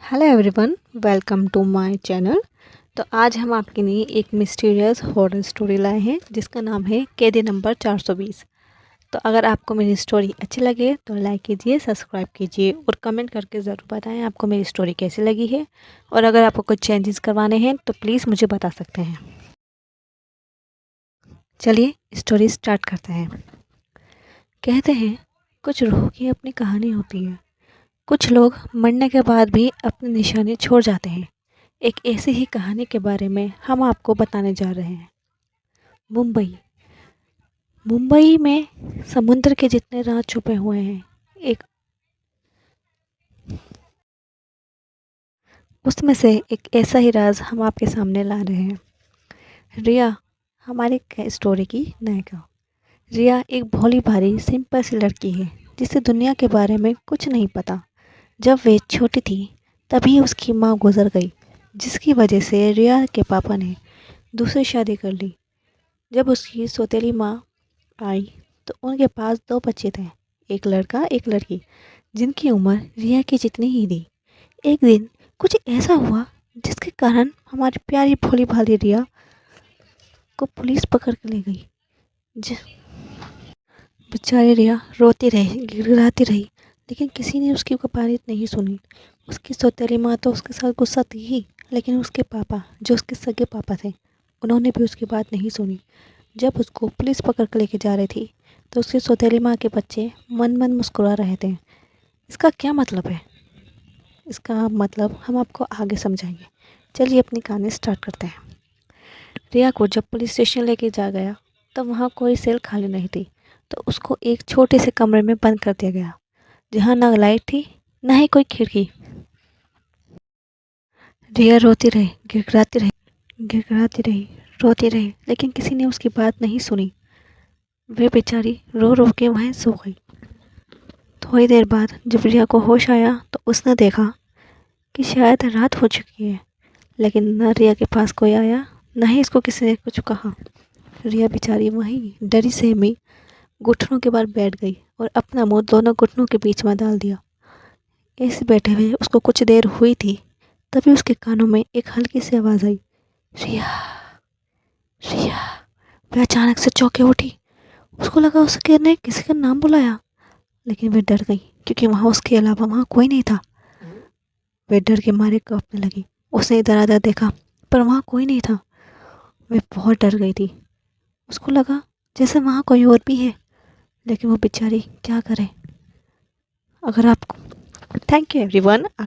Hello everyone, welcome to my channel. तो आज हम आपके लिए एक मिस्टीरियस हॉरर स्टोरी लाए हैं जिसका नाम है कैदी नंबर 420। तो अगर आपको मेरी स्टोरी अच्छी लगे तो लाइक कीजिए, सब्सक्राइब कीजिए और कमेंट करके ज़रूर बताएं आपको मेरी स्टोरी कैसी लगी है। और अगर आपको कुछ चेंजेस करवाने हैं तो प्लीज़ मुझे बता सकते हैं। चलिए स्टोरी स्टार्ट करते हैं। कहते हैं कुछ रूह की अपनी कहानी होती है। कुछ लोग मरने के बाद भी अपनी निशानी छोड़ जाते हैं। एक ऐसी ही कहानी के बारे में हम आपको बताने जा रहे हैं। मुंबई मुंबई में समुद्र के जितने राज छुपे हुए हैं, एक उसमें से एक ऐसा ही राज हम आपके सामने ला रहे हैं। रिया हमारी स्टोरी की नायिका। रिया एक भोली भाली सिंपल सी लड़की है जिसे दुनिया के बारे में कुछ नहीं पता। जब वे छोटी थी तभी उसकी माँ गुजर गई, जिसकी वजह से रिया के पापा ने दूसरी शादी कर ली। जब उसकी सौतेली माँ आई तो उनके पास दो बच्चे थे, एक लड़का एक लड़की, जिनकी उम्र रिया की जितनी ही थी। एक दिन कुछ ऐसा हुआ जिसके कारण हमारी प्यारी भोली भाली रिया को पुलिस पकड़ के ले गई। बेचारी रिया रोती रही, गिड़गिड़ाती रही, लेकिन किसी ने उसकी बात नहीं सुनी। उसकी सौतेली माँ तो उसके साथ गुस्सा थी ही, लेकिन उसके पापा, जो उसके सगे पापा थे, उन्होंने भी उसकी बात नहीं सुनी। जब उसको पुलिस पकड़ के लेके जा रही थी तो उसकी सौतेली माँ के बच्चे मन मन मुस्कुरा रहे थे। इसका क्या मतलब है? इसका मतलब हम आपको आगे समझाएंगे। चलिए अपनी कहानी स्टार्ट करते हैं। रिया को जब पुलिस स्टेशन लेके जा गया तब वहाँ कोई सेल खाली नहीं थी, तो उसको एक छोटे से कमरे में बंद कर दिया गया, जहाँ ना लाइट थी न ही कोई खिड़की। रिया रोती रही, गिड़गिड़ाती रही, रोती रही, लेकिन किसी ने उसकी बात नहीं सुनी। वे बेचारी रो रो के वहीं सो गई। थोड़ी देर बाद जब रिया को होश आया तो उसने देखा कि शायद रात हो चुकी है, लेकिन न रिया के पास कोई आया न ही इसको किसी ने कुछ कहा। रिया बेचारी वहीं डरी सहमी घुटनों के बल बैठ गई और अपना मुंह दोनों घुटनों के बीच में डाल दिया। ऐसे बैठे हुए उसको कुछ देर हुई थी, तभी उसके कानों में एक हल्की सी आवाज़ आई, रिया, रिया। वह अचानक से चौंके उठी। उसको लगा उसके ने किसी का नाम बुलाया, लेकिन वे डर गई क्योंकि वहाँ उसके अलावा वहाँ कोई नहीं था। वे डर के मारे कांपने लगी। उसने इधर उधर देखा पर वहाँ कोई नहीं था। वे बहुत डर गई थी। उसको लगा जैसे वहाँ कोई और भी है, लेकिन वो बेचारी क्या करे। अगर आपको थैंक यू एवरीवन।